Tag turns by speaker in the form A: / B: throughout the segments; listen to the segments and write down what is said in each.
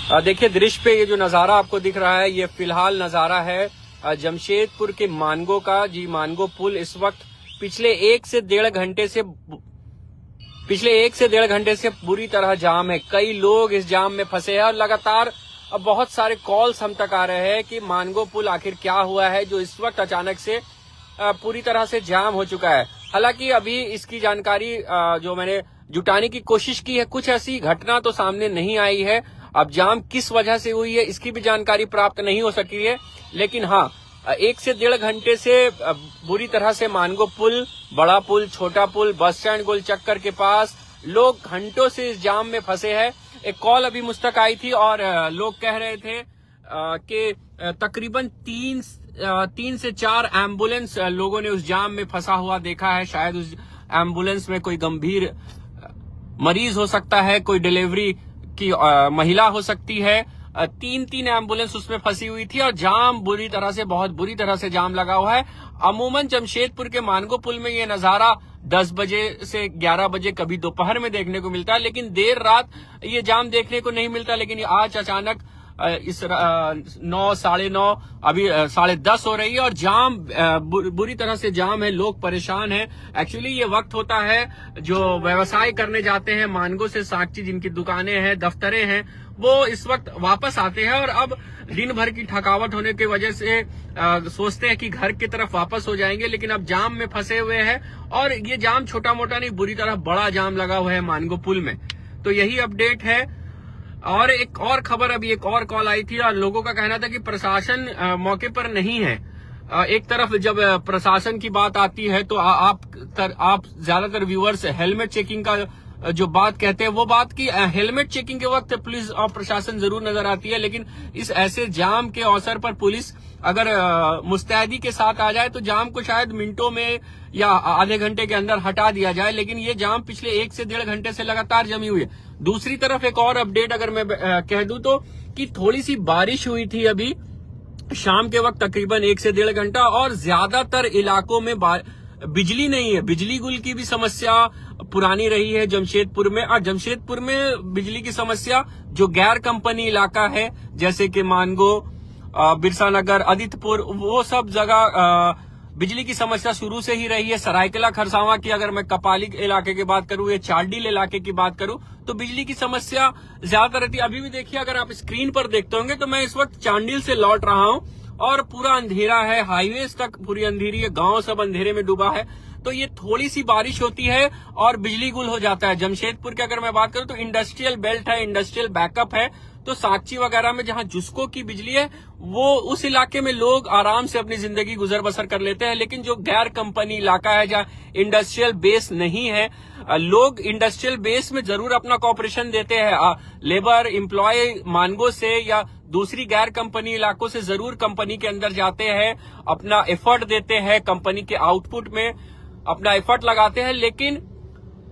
A: देखिए दृश्य पे ये जो नजारा आपको दिख रहा है, ये फिलहाल नजारा है जमशेदपुर के मानगो का। जी, मानगो पुल इस वक्त पिछले एक से डेढ़ घंटे से बुरी तरह जाम है। कई लोग इस जाम में फंसे हैं और लगातार अब बहुत सारे कॉल्स हम तक आ रहे हैं कि मानगो पुल आखिर क्या हुआ है जो इस वक्त अचानक से पूरी तरह से जाम हो चुका है। हालांकि अभी इसकी जानकारी जो मैंने जुटाने की कोशिश की है, कुछ ऐसी घटना तो सामने नहीं आई है। अब जाम किस वजह से हुई है इसकी भी जानकारी प्राप्त नहीं हो सकी है, लेकिन हाँ, एक से डेढ़ घंटे से बुरी तरह से मानगो पुल, बड़ा पुल, छोटा पुल, बस स्टैंड गोल चक्कर के पास लोग घंटों से इस जाम में फंसे हैं। एक कॉल अभी मुझ तक आई थी और लोग कह रहे थे कि तकरीबन तीन से चार एम्बुलेंस लोगों ने उस जाम में फंसा हुआ देखा है। शायद उस एम्बुलेंस में कोई गंभीर मरीज हो सकता है, कोई डिलीवरी की महिला हो सकती है। तीन एम्बुलेंस उसमें फंसी हुई थी और जाम बहुत बुरी तरह से जाम लगा हुआ है। अमूमन जमशेदपुर के मानगो पुल में ये नजारा 10 बजे से 11 बजे कभी दोपहर में देखने को मिलता है, लेकिन देर रात ये जाम देखने को नहीं मिलता। लेकिन आज अचानक इस 9, 9:30 अभी 10:30 हो रही है और जाम बुरी तरह से जाम है। लोग परेशान हैं। एक्चुअली ये वक्त होता है जो व्यवसाय करने जाते हैं मानगो से साक्षी, जिनकी दुकानें हैं, दफ्तरें हैं, वो इस वक्त वापस आते हैं और अब दिन भर की थकावट होने की वजह से सोचते हैं कि घर की तरफ वापस हो जाएंगे, लेकिन अब जाम में फंसे हुए हैं। और ये जाम छोटा मोटा नहीं, बुरी तरह बड़ा जाम लगा हुआ है मानगो पुल में। तो यही अपडेट है। और एक और खबर, अभी एक और कॉल आई थी और लोगों का कहना था कि प्रशासन मौके पर नहीं है। एक तरफ जब प्रशासन की बात आती है तो आप ज्यादातर व्यूअर्स हेलमेट चेकिंग का जो बात कहते हैं, वो बात की हेलमेट चेकिंग के वक्त पुलिस और प्रशासन जरूर नजर आती है, लेकिन इस ऐसे जाम के अवसर पर पुलिस अगर मुस्तैदी के साथ आ जाए तो जाम को शायद मिनटों में या आधे घंटे के अंदर हटा दिया जाए। लेकिन ये जाम पिछले 1 से 1.5 घंटे से लगातार जमी हुई है। दूसरी तरफ एक और अपडेट अगर मैं कह दूं तो कि थोड़ी सी बारिश हुई थी अभी शाम के वक्त, तकरीबन 1 से 1.5 घंटा, और ज्यादातर इलाकों में बिजली नहीं है। बिजली गुल की भी समस्या पुरानी रही है जमशेदपुर में। और जमशेदपुर में बिजली की समस्या जो गैर कंपनी इलाका है, जैसे कि मानगो, बिरसा नगर, आदित्यपुर, वो सब जगह बिजली की समस्या शुरू से ही रही है। सरायकेला खरसावां की अगर मैं कपाली इलाके की बात करूं या चारडील इलाके की बात करूं तो बिजली की समस्या ज्यादा रहती है। अभी भी देखिए, अगर आप स्क्रीन पर देखते होंगे तो मैं इस वक्त चांडिल से लौट रहा हूं और पूरा अंधेरा है, हाईवेज तक पूरी अंधेरी है, गांव सब अंधेरे में डूबा है। तो ये थोड़ी सी बारिश होती है और बिजली गुल हो जाता है। जमशेदपुर की अगर मैं बात करूं तो इंडस्ट्रियल बेल्ट है, इंडस्ट्रियल बैकअप है, तो साक्षी वगैरह में जहां जुस्को की बिजली है वो उस इलाके में लोग आराम से अपनी जिंदगी गुजर बसर कर लेते हैं। लेकिन जो गैर कंपनी इलाका है, जहां इंडस्ट्रियल बेस नहीं है, लोग इंडस्ट्रियल बेस में जरूर अपना कॉपरेशन देते हैं, लेबर एम्प्लॉय मानगो से या दूसरी गैर कंपनी इलाकों से जरूर कंपनी के अंदर जाते हैं, अपना एफर्ट देते हैं, कंपनी के आउटपुट में अपना एफर्ट लगाते हैं, लेकिन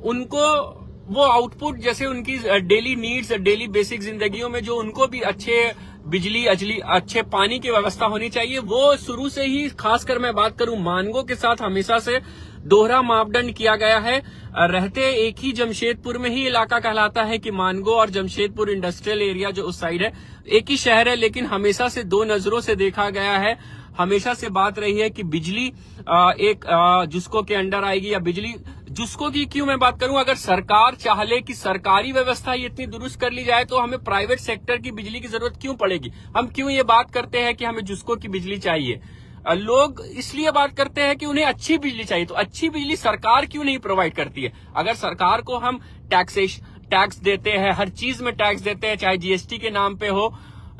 A: उनको वो आउटपुट जैसे उनकी डेली नीड्स, डेली बेसिक जिंदगियों में जो उनको भी अच्छे बिजली, अच्छे पानी की व्यवस्था होनी चाहिए, वो शुरू से ही, खासकर मैं बात करूं मानगो के साथ, हमेशा से दोहरा मापदंड किया गया है। रहते एक ही जमशेदपुर में ही इलाका कहलाता है कि मानगो और जमशेदपुर इंडस्ट्रियल एरिया जो उस साइड है एक ही शहर है, लेकिन हमेशा से दो नजरों से देखा गया है। हमेशा से बात रही है कि बिजली एक जुस्को के अंडर आएगी, या बिजली जुस्को की क्यों मैं बात करूं, अगर सरकार चाह ले कि सरकारी व्यवस्था ये इतनी दुरुस्त कर ली जाए तो हमें प्राइवेट सेक्टर की बिजली की जरूरत क्यों पड़ेगी। हम क्यों ये बात करते हैं कि हमें जुस्को की बिजली चाहिए, लोग इसलिए बात करते हैं कि उन्हें अच्छी बिजली चाहिए। तो अच्छी बिजली सरकार क्यों नहीं प्रोवाइड करती है। अगर सरकार को हम टैक्स देते हैं, हर चीज में टैक्स देते हैं, चाहे जीएसटी के नाम पे हो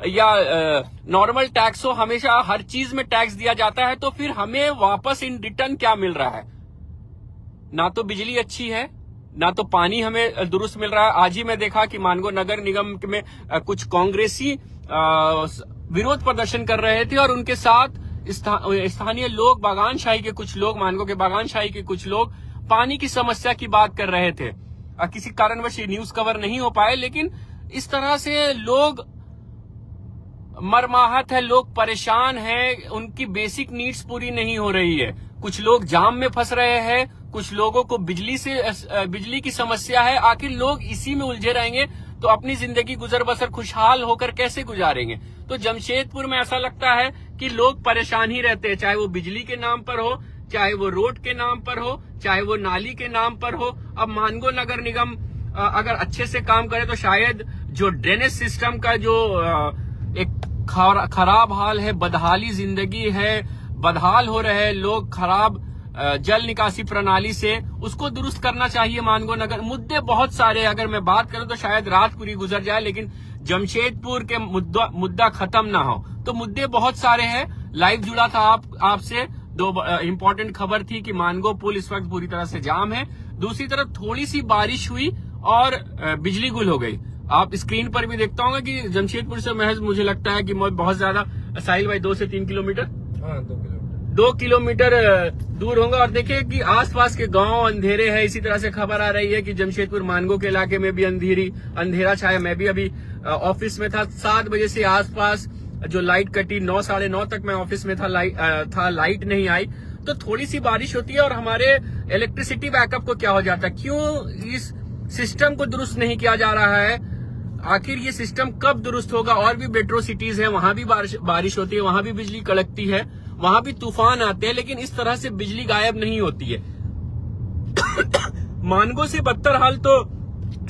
A: या नॉर्मल टैक्स हो, हमेशा हर चीज में टैक्स दिया जाता है, तो फिर हमें वापस इन रिटर्न क्या मिल रहा है। ना तो बिजली अच्छी है, ना तो पानी हमें दुरुस्त मिल रहा है। आज ही मैं देखा कि मानगो नगर निगम में कुछ कांग्रेसी विरोध प्रदर्शन कर रहे थे और उनके साथ स्थानीय लोग, बागानशाही के कुछ लोग, मानगो के बागानशाही के कुछ लोग पानी की समस्या की बात कर रहे थे। किसी कारणवश ये न्यूज कवर नहीं हो पाए, लेकिन इस तरह से लोग मरमाहत है, लोग परेशान हैं, उनकी बेसिक नीड्स पूरी नहीं हो रही है। कुछ लोग जाम में फंस रहे हैं, कुछ लोगों को बिजली की समस्या है। आखिर लोग इसी में उलझे रहेंगे तो अपनी जिंदगी गुजर बसर खुशहाल होकर कैसे गुजारेंगे। तो जमशेदपुर में ऐसा लगता है कि लोग परेशान ही रहते हैं, चाहे वो बिजली के नाम पर हो, चाहे वो रोड के नाम पर हो, चाहे वो नाली के नाम पर हो। अब मानगो नगर निगम अगर अच्छे से काम करे तो शायद जो ड्रेनेज सिस्टम का जो एक खराब हाल है, बदहाली जिंदगी है, बदहाल हो रहे हैं लोग खराब जल निकासी प्रणाली से, उसको दुरुस्त करना चाहिए मानगो नगर। मुद्दे बहुत सारे हैं, अगर मैं बात करूं तो शायद रात पूरी गुजर जाए, लेकिन जमशेदपुर के मुद्दा खत्म ना हो। तो मुद्दे बहुत सारे हैं। लाइव जुड़ा था आपसे, दो इंपॉर्टेंट खबर थी कि मानगो पुल इस वक्त पूरी तरह से जाम है। दूसरी तरफ थोड़ी सी बारिश हुई और बिजली गुल हो गई। आप स्क्रीन पर भी देखता होंगे कि जमशेदपुर से महज मुझे लगता है कि बहुत ज्यादा, साहिल भाई 2 से 3 किलोमीटर, 2 किलोमीटर दूर होगा। और देखिए कि आसपास के गांव अंधेरे हैं। इसी तरह से खबर आ रही है कि जमशेदपुर मानगो के इलाके में भी अंधेरा छाया। मैं भी अभी ऑफिस में था, 7 बजे से आसपास जो लाइट कटी, 9 साढ़े 9 तक मैं ऑफिस में था, लाइट नहीं आई। तो थोड़ी सी बारिश होती है और हमारे इलेक्ट्रिसिटी बैकअप को क्या हो जाता है। क्यों इस सिस्टम को दुरुस्त नहीं किया जा रहा है, आखिर ये सिस्टम कब दुरुस्त होगा। और भी मेट्रो सिटीज है, वहां भी बारिश होती है, वहां भी बिजली कड़कती है, वहां भी तूफान आते हैं, लेकिन इस तरह से बिजली गायब नहीं होती है। मानगो से बदतर हाल तो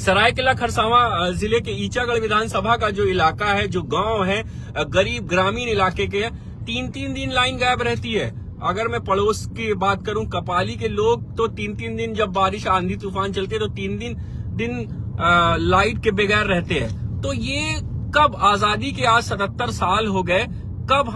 A: सरायकेला खरसावां जिले के ईचागढ़ विधानसभा का जो इलाका है, जो गांव है, गरीब ग्रामीण इलाके के, 3-3 दिन लाइन गायब रहती है। अगर मैं पड़ोस की बात करूं, कपाली के लोग तो 3-3 दिन, जब बारिश आंधी तूफान चलते तो 3 दिन लाइट के बगैर रहते हैं। तो ये कब, आजादी के आज 77 साल हो गए, कब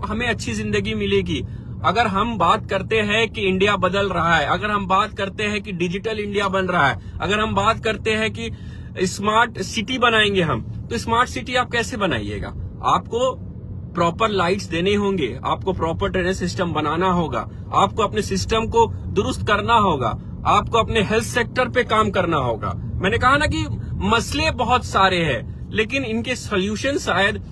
A: हमें अच्छी जिंदगी मिलेगी। अगर हम बात करते हैं कि इंडिया बदल रहा है, अगर हम बात करते हैं कि डिजिटल इंडिया बन रहा है, अगर हम बात करते हैं कि स्मार्ट सिटी बनाएंगे हम, तो स्मार्ट सिटी आप कैसे बनाइएगा। आपको प्रॉपर लाइट्स देने होंगे, आपको प्रॉपर ड्रेनेज सिस्टम बनाना होगा, आपको अपने सिस्टम को दुरुस्त करना होगा, आपको अपने हेल्थ सेक्टर पे काम करना होगा। मैंने कहा ना कि मसले बहुत सारे हैं, लेकिन इनके सोल्यूशन शायद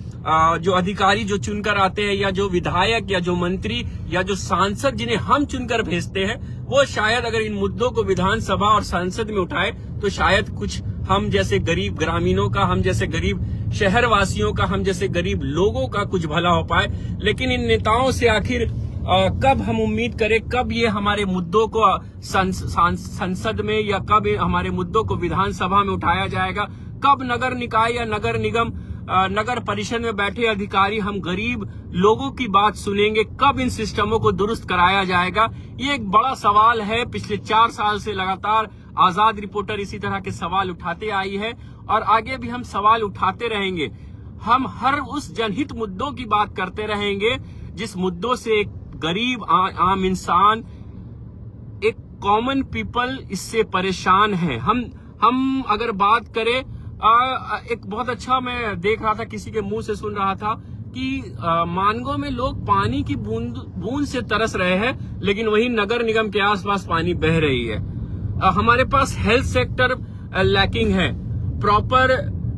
A: जो अधिकारी जो चुनकर आते हैं, या जो विधायक या जो मंत्री या जो सांसद जिन्हें हम चुनकर भेजते हैं, वो शायद अगर इन मुद्दों को विधानसभा और संसद में उठाए तो शायद कुछ हम जैसे गरीब ग्रामीणों का, हम जैसे गरीब शहरवासियों का, हम जैसे गरीब लोगों का कुछ भला हो पाए। लेकिन इन नेताओं से आखिर कब हम उम्मीद करें, कब ये हमारे मुद्दों को संसद में, या कब हमारे मुद्दों को विधानसभा में उठाया जाएगा, कब नगर निकाय या नगर निगम, नगर परिषद में बैठे अधिकारी हम गरीब लोगों की बात सुनेंगे, कब इन सिस्टमों को दुरुस्त कराया जाएगा। ये एक बड़ा सवाल है। पिछले 4 साल से लगातार आजाद रिपोर्टर इसी तरह के सवाल उठाते आई है और आगे भी हम सवाल उठाते रहेंगे। हम हर उस जनहित मुद्दों की बात करते रहेंगे जिस मुद्दों से एक गरीब आम इंसान, एक कॉमन पीपल इससे परेशान है। हम अगर बात करें, एक बहुत अच्छा मैं देख रहा था, किसी के मुंह से सुन रहा था कि मानगो में लोग पानी की बूंद से तरस रहे हैं, लेकिन वहीं नगर निगम के आसपास पानी बह रही है। हमारे पास हेल्थ सेक्टर लैकिंग है प्रॉपर।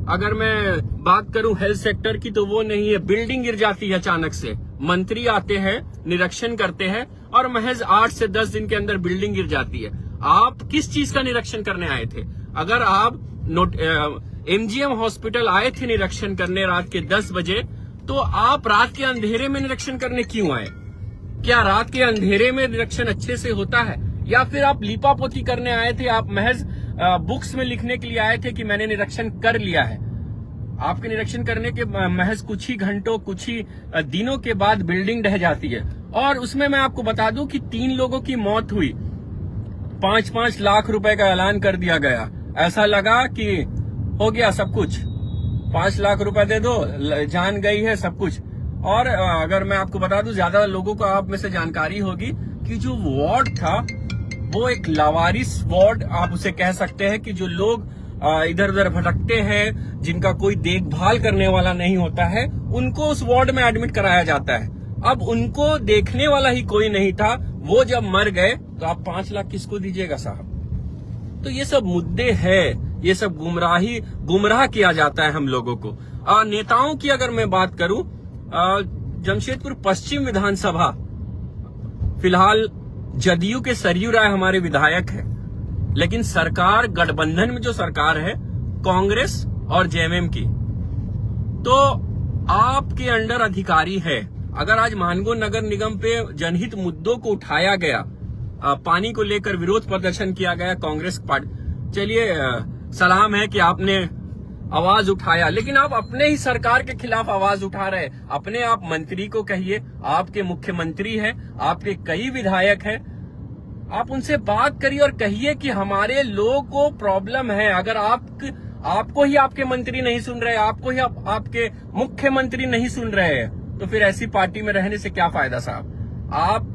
A: अगर मैं बात करूं हेल्थ सेक्टर की, तो वो नहीं है। बिल्डिंग गिर जाती है अचानक से, मंत्री आते हैं, निरीक्षण करते हैं और महज 8 से 10 दिन के अंदर बिल्डिंग गिर जाती है। आप किस चीज का निरीक्षण करने आए थे? अगर आप MGM हॉस्पिटल आए थे निरीक्षण करने रात के 10 बजे, तो आप रात के अंधेरे में निरीक्षण करने क्यों आए? क्या रात के अंधेरे में निरीक्षण अच्छे से होता है? या फिर आप लीपापोती करने आए थे? आप महज बुक्स में लिखने के लिए आए थे कि मैंने निरीक्षण कर लिया है? आपके निरीक्षण करने के महज कुछ ही घंटों, कुछ ही दिनों के बाद बिल्डिंग ढह जाती है। और उसमें मैं आपको बता दूं कि 3 लोगों की मौत हुई, 5-5 लाख रुपए का ऐलान कर दिया गया। ऐसा लगा कि हो गया सब कुछ, 5 लाख रुपए दे दो, जान गई है सब कुछ। और अगर मैं आपको बता दूं, ज्यादा लोगों को आप में से जानकारी होगी कि जो वार्ड था वो एक लावारिस वार्ड आप उसे कह सकते हैं, कि जो लोग इधर उधर भटकते हैं, जिनका कोई देखभाल करने वाला नहीं होता है, उनको उस वार्ड में एडमिट कराया जाता है। अब उनको देखने वाला ही कोई नहीं था, वो जब मर गए तो आप 5 लाख किसको दीजिएगा साहब? तो ये सब मुद्दे हैं, ये सब गुमराह किया जाता है हम लोगों को। नेताओं की अगर मैं बात करूं, जमशेदपुर पश्चिम विधानसभा फिलहाल जदयू के सरयू राय हमारे विधायक है, लेकिन सरकार, गठबंधन में जो सरकार है, कांग्रेस और जेएमएम की। तो आपके अंडर अधिकारी है। अगर आज मानगो नगर निगम पे जनहित मुद्दों को उठाया गया, पानी को लेकर विरोध प्रदर्शन किया गया कांग्रेस पार्टी, चलिए सलाम है कि आपने आवाज उठाया, लेकिन आप अपने ही सरकार के खिलाफ आवाज उठा रहे। अपने आप मंत्री को कहिए, आपके मुख्यमंत्री है, आपके कई विधायक हैं, आप उनसे बात करिए और कहिए कि हमारे लोगों को प्रॉब्लम है। अगर आपको ही आपके मंत्री नहीं सुन रहे, आपको ही आपके मुख्यमंत्री नहीं सुन रहे हैं, तो फिर ऐसी पार्टी में रहने से क्या फायदा साहब। आप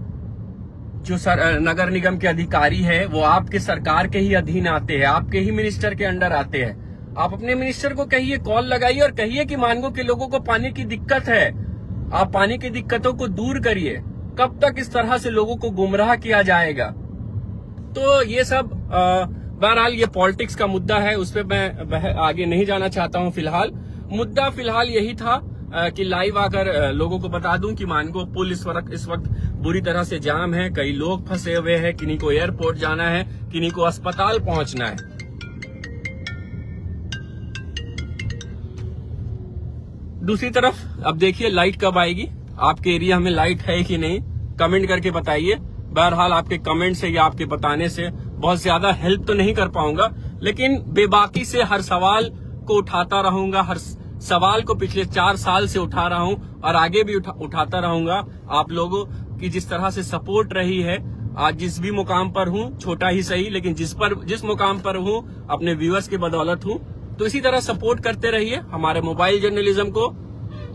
A: जो नगर निगम के अधिकारी है वो आपके सरकार के ही अधीन आते हैं, आपके ही मिनिस्टर के अंडर आते हैं। आप अपने मिनिस्टर को कहिए, कॉल लगाइए और कहिए कि मानगो के लोगों को पानी की दिक्कत है, आप पानी की दिक्कतों को दूर करिए। कब तक इस तरह से लोगों को गुमराह किया जाएगा। तो ये सब बहरहाल ये पॉलिटिक्स का मुद्दा है, उस पर मैं आगे नहीं जाना चाहता हूं। मुद्दा फिलहाल यही था कि लाइव आकर लोगों को बता दूं कि मानगो पुल इस वक्त बुरी तरह से जाम है। कई लोग फंसे हुए हैं, किन्हीं को एयरपोर्ट जाना है, किन्हीं को अस्पताल पहुंचना है। दूसरी तरफ अब देखिए लाइट कब आएगी। आपके एरिया में लाइट है कि नहीं, कमेंट करके बताइए। बहरहाल आपके कमेंट से या आपके बताने से बहुत ज्यादा हेल्प तो नहीं कर पाऊंगा, लेकिन बेबाकी से हर सवाल को उठाता रहूंगा। हर सवाल को पिछले 4 साल से उठा रहा हूं और आगे भी उठाता रहूंगा। आप लोगों की जिस तरह से सपोर्ट रही है, आज जिस भी मुकाम पर हूं, छोटा ही सही, लेकिन जिस मुकाम पर हूं अपने व्यूअर्स की बदौलत हूं, तो इसी तरह सपोर्ट करते रहिए। हमारे मोबाइल जर्नलिज्म को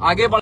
A: आगे बढ़